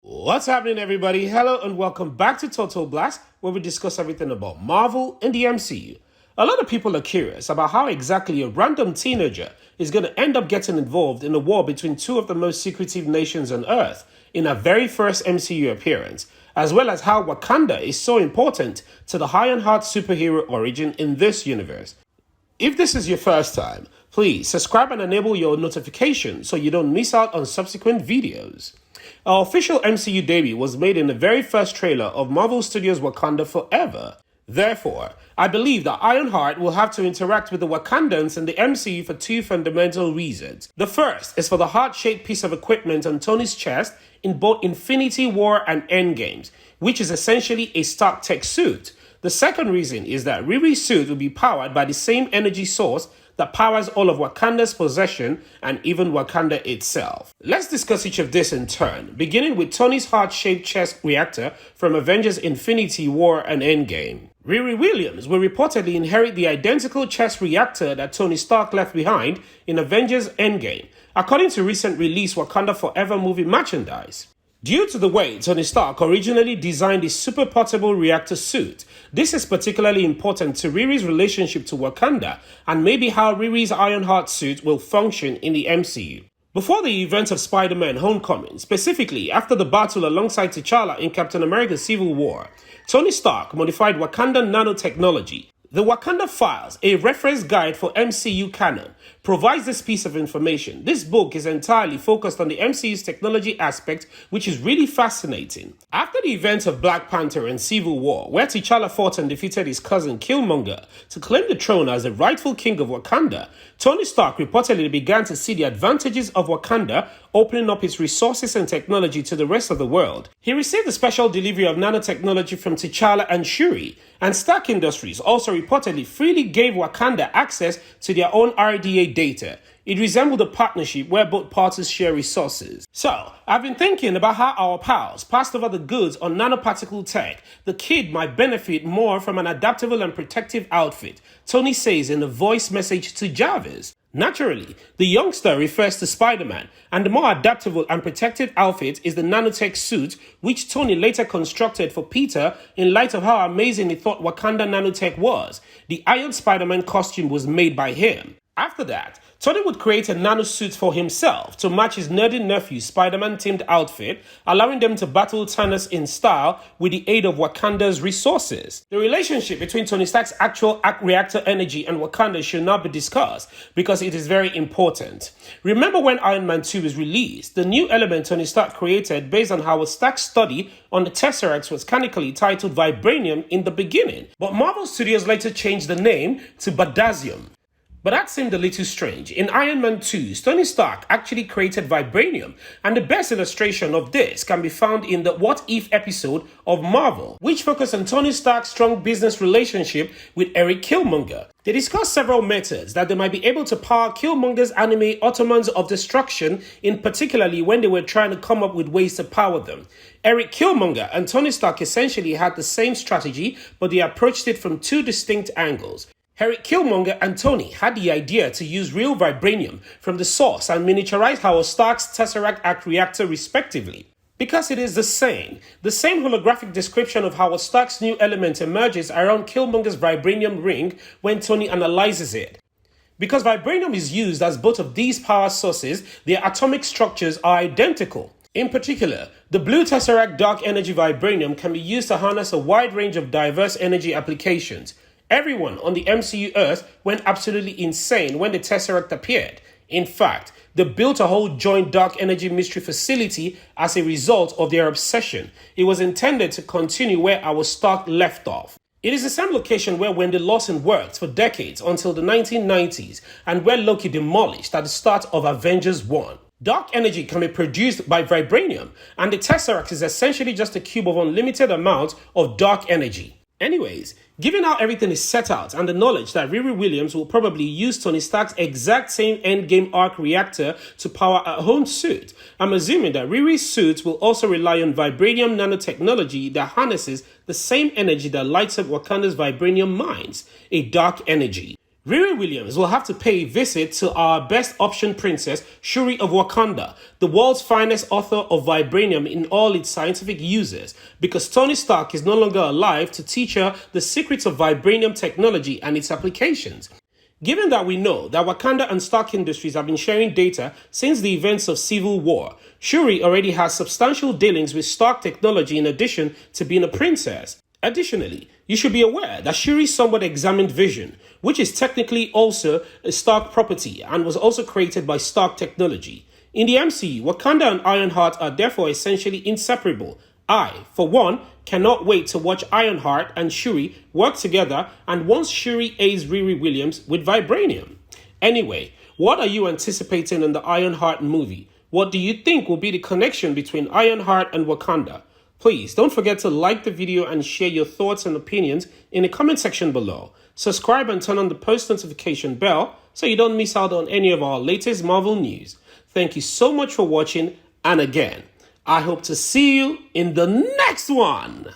What's happening, everybody? Hello and welcome back to Total Blast, where we discuss everything about Marvel and the MCU. A lot of people are curious about how exactly a random teenager is going to end up getting involved in a war between two of the most secretive nations on Earth in her very first MCU appearance, as well as how Wakanda is so important to the IRONHEART'S superhero origin in this universe. If this is your first time, please subscribe and enable your notifications so you don't miss out on subsequent videos. Our official MCU debut was made in the very first trailer of Marvel Studios' Wakanda Forever. Therefore, I believe that Ironheart will have to interact with the Wakandans in the MCU for two fundamental reasons. The first is for the heart-shaped piece of equipment on Tony's chest in both Infinity War and Endgames, which is essentially a Stark Tech suit. The second reason is that Riri's suit will be powered by the same energy source that powers all of Wakanda's possession and even Wakanda itself. Let's discuss each of this in turn, beginning with Tony's heart-shaped chest reactor from Avengers Infinity War and Endgame. Riri Williams will reportedly inherit the identical chest reactor that Tony Stark left behind in Avengers Endgame, according to recent release Wakanda Forever movie merchandise. Due to the way Tony Stark originally designed his super portable reactor suit, this is particularly important to Riri's relationship to Wakanda and maybe how Riri's Ironheart suit will function in the MCU. Before the events of Spider-Man Homecoming, specifically after the battle alongside T'Challa in Captain America Civil War, Tony Stark modified Wakandan nanotechnology. The Wakanda Files, a reference guide for MCU canon, provides this piece of information. This book is entirely focused on the MCU's technology aspect, which is really fascinating. After the events of Black Panther and Civil War, where T'Challa fought and defeated his cousin Killmonger to claim the throne as the rightful king of Wakanda, Tony Stark reportedly began to see the advantages of Wakanda opening up its resources and technology to the rest of the world. He received a special delivery of nanotechnology from T'Challa and Shuri, and Stark Industries also reportedly freely gave Wakanda access to their own RDA data. It resembled a partnership where both parties share resources. So, I've been thinking about how our pals passed over the goods on nanoparticle tech. The kid might benefit more from an adaptable and protective outfit, Tony says in a voice message to Jarvis. Naturally, the youngster refers to Spider-Man, and the more adaptable and protective outfit is the nanotech suit, which Tony later constructed for Peter in light of how amazing he thought Wakanda nanotech was. The Iron Spider-Man costume was made by him. After that, Tony would create a nanosuit for himself to match his nerdy nephew's Spider-Man-themed outfit, allowing them to battle Thanos in style with the aid of Wakanda's resources. The relationship between Tony Stark's actual arc reactor energy and Wakanda should not be discussed because it is very important. Remember when Iron Man 2 was released, the new element Tony Stark created based on Howard Stark's study on the Tesseract was canonically titled vibranium in the beginning, but Marvel Studios later changed the name to badassium. But that seemed a little strange. In Iron Man 2, Tony Stark actually created vibranium, and the best illustration of this can be found in the What If episode of Marvel, which focused on Tony Stark's strong business relationship with Eric Killmonger. They discussed several methods that they might be able to power Killmonger's anime Ottomans of Destruction, in particularly when they were trying to come up with ways to power them. Eric Killmonger and Tony Stark essentially had the same strategy, but they approached it from two distinct angles. Eric Killmonger and Tony had the idea to use real vibranium from the source and miniaturize Howard Stark's Tesseract arc reactor respectively. Because it is the same holographic description of Howard Stark's new element emerges around Killmonger's vibranium ring when Tony analyzes it. Because vibranium is used as both of these power sources, their atomic structures are identical. In particular, the blue Tesseract dark energy vibranium can be used to harness a wide range of diverse energy applications. Everyone on the MCU Earth went absolutely insane when the Tesseract appeared. In fact, they built a whole joint dark energy mystery facility as a result of their obsession. It was intended to continue where our Stark left off. It is the same location where Wendy Lawson worked for decades until the 1990s and where Loki demolished at the start of Avengers 1. Dark energy can be produced by vibranium, and the Tesseract is essentially just a cube of unlimited amount of dark energy. Anyways, given how everything is set out and the knowledge that Riri Williams will probably use Tony Stark's exact same endgame arc reactor to power her own suit, I'm assuming that Riri's suit will also rely on vibranium nanotechnology that harnesses the same energy that lights up Wakanda's vibranium mines, a dark energy. Riri Williams will have to pay a visit to our best option princess, Shuri of Wakanda, the world's finest author of vibranium in all its scientific uses, because Tony Stark is no longer alive to teach her the secrets of vibranium technology and its applications. Given that we know that Wakanda and Stark Industries have been sharing data since the events of Civil War, Shuri already has substantial dealings with Stark technology in addition to being a princess. Additionally, you should be aware that Shuri's somewhat examined vision, which is technically also a Stark property and was also created by Stark technology. In the MCU, Wakanda and Ironheart are therefore essentially inseparable. I, for one, cannot wait to watch Ironheart and Shuri work together, and once Shuri aids Riri Williams with vibranium. Anyway, what are you anticipating in the Ironheart movie? What do you think will be the connection between Ironheart and Wakanda? Please don't forget to like the video and share your thoughts and opinions in the comment section below. Subscribe and turn on the post notification bell so you don't miss out on any of our latest Marvel news. Thank you so much for watching, and again, I hope to see you in the next one.